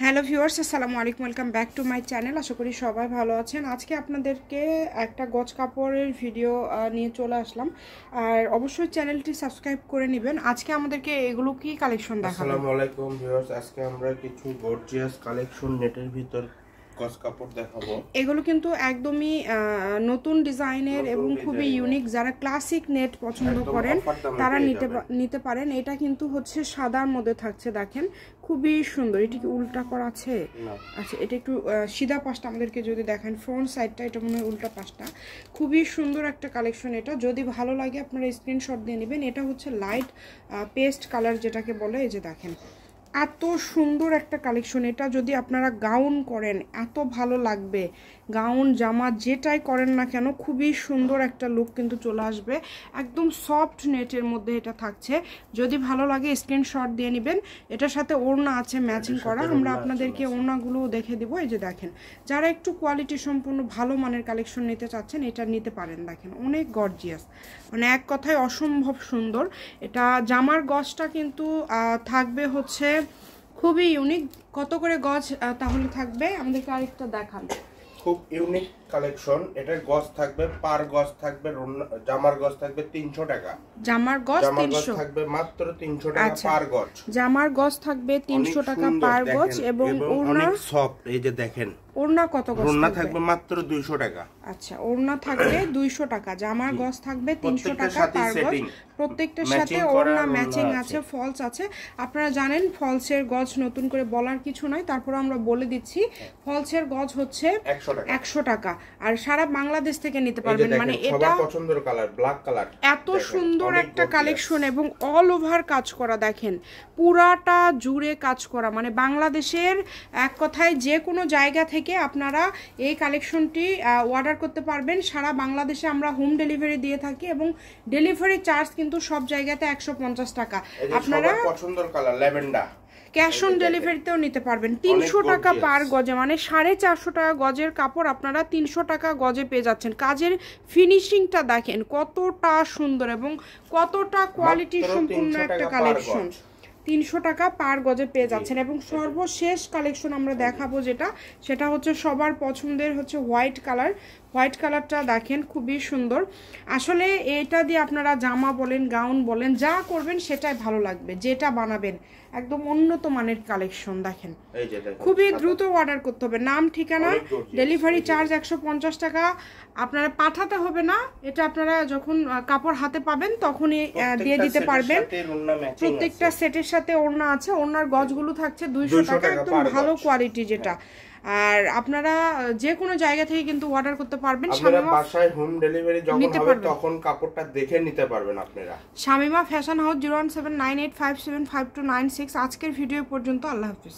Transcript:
Hello viewers, আসসালামু আলাইকুম। Welcome back to my channel. আশা করি সবাই ভালো আছেন। আজকে আপনাদেরকে একটা গজ কাপড়ের ভিডিও নিয়ে চলে আসলাম, আর অবশ্যই চ্যানেলটি সাবস্ক্রাইব করে নেবেন। আজকে আমাদেরকে এগুলো কি কালেকশন দেখাবেন? আসসালামু আলাইকুম ভিউয়ার্স, আজকে আমরা কিছু গর্জিয়াস কালেকশন নেটের ভিতর গজ কাপড় দেখাবো। এগুলো কিন্তু একদমই নতুন ডিজাইনের এবং খুবই ইউনিক। যারা ক্লাসিক নেট পছন্দ করেন তারা নিতে পারেন। এটা কিন্তু হচ্ছে সাদার মধ্যে থাকছে, দেখেন খুবই সুন্দর। এটা কি উল্টা করা আছে? আচ্ছা, এটা একটু সিধা পাশটা আমাদেরকে যদি দেখেন, ফ্রন্ট সাইডটা এটা মনে হয় উল্টা পাশটা। খুবই সুন্দর একটা কালেকশন। এটা যদি ভালো লাগে আপনারা স্ক্রিনশট দিয়ে নেবেন। এটা হচ্ছে লাইট পেস্ট কালার যেটাকে বলে। এই যে দেখেন এত সুন্দর একটা কালেকশন। এটা যদি আপনারা গাউন করেন এত ভালো লাগবে। গাউন জামা যেটাই করেন না কেন খুবই সুন্দর একটা লুক কিন্তু চলে আসবে। একদম সফট নেটের মধ্যে এটা থাকছে। যদি ভালো লাগে স্ক্রিনশট দিয়ে নেবেন। এটার সাথে ওড়না আছে ম্যাচিং করা। আমরা আপনাদেরকে ওড়নাগুলোও দেখে দিব। এই যে দেখেন, যারা একটু কোয়ালিটি সম্পূর্ণ ভালো মানের কালেকশন নিতে চাচ্ছেন এটা নিতে পারেন। দেখেন অনেক গর্জিয়াস, মানে এক কথায় অসম্ভব সুন্দর। এটা জামার গজটা কিন্তু থাকবে হচ্ছে খুবই ইউনিক। কত করে গজ তাহলে থাকবে আমাদেরকে আরেকটা দেখান। খুব ইউনিক কালেকশন। এটার গজ থাকবে, পার গজ থাকবে, জামার গজ থাকবে 300 টাকা। জামার গজ 300 থাকবে মাত্র 300 টাকা পার গজ। জামার গজ থাকবে 300 টাকা পার গজ এবং ওড়না অনেক সফট। এই যে দেখেন ওড়না কত গজ? ওড়না থাকবে মাত্র 200 টাকা। আচ্ছা, ওড়না থাকবে 200 টাকা, জামার গজ থাকবে 300 টাকা পার গজ। প্রত্যেকটার সাথে ওড়না ম্যাচিং আছে, ফলস আছে। আপনারা জানেন ফলসের গজ নতুন করে বলার কিছু নাই, তারপর আমরা বলে দিচ্ছি। ফলসের গজ হচ্ছে 100 টাকা, আর সারা বাংলাদেশ থেকে নিতে পারবেন। মানে এটা পছন্দের কালার ব্ল্যাক কালার। এত সুন্দর একটা কালেকশন এবং অল ওভার কাজ করা। দেখেন পুরাটা জুড়ে কাজ করা, মানে বাংলাদেশের এক কথায় যে কোনো জায়গা থেকে আপনারা এই কালেকশনটি অর্ডার করতে পারবেন। সারা বাংলাদেশে আমরা হোম ডেলিভারি দিয়ে থাকি এবং ডেলিভারি চার্জ কিন্তু সব জায়গাতে 150 টাকা। আপনারা পছন্দের কালার ল্যাভেন্ডার ক্যাশ অন ডেলিভারিতেও নিতে পারবেন। 300 টাকা পার গজে, মানে 450 টাকা গজের কাপড় আপনারা 300 টাকা গজে পেয়ে যাচ্ছেন। কাজের ফিনিশিংটা দেখেন কতটা সুন্দর এবং কতটা কোয়ালিটি সম্পূর্ণ একটা কালেকশন। 300 টাকা পার গজে পেয়ে যাচ্ছেন। এবং সর্বশেষ কালেকশন আমরা দেখাবো সেটা হচ্ছে সবার পছন্দের হচ্ছে হোয়াইট কালার। হোয়াইট কালারটা দেখেন খুবই সুন্দর। আসলে এটা দিয়ে আপনারা জামা বলেন, গাউন বলেন, যা করবেন সেটাই ভালো লাগবে। যেটা বানাবেন একদম উন্নত মানের কালেকশন। দেখেন খুবই দ্রুত অর্ডার করতে হবে। নাম, ঠিকানা, ডেলিভারি চার্জ 150 টাকা। আপনারা পাঠাতে হবে না, এটা আপনারা যখন কাপড় হাতে পাবেন তখনই দিয়ে দিতে পারবেন। প্রত্যেকটা সেটের সাথে ওড়না আছে। ওড়নার গজগুলো থাকছে 200 টাকা, একদম ভালো কোয়ালিটি যেটা। আর আপনারা যে কোনো জায়গা থেকে কিন্তু অর্ডার করতে পারবেন। বাসায় হোম ডেলিভারি যখন হবে তখন কাপড়টা দেখে নিতে পারবেন আপনারা। Shamima fashion house 01798575296। আজকের ভিডিও পর্যন্ত। আল্লাহ হাফেজ।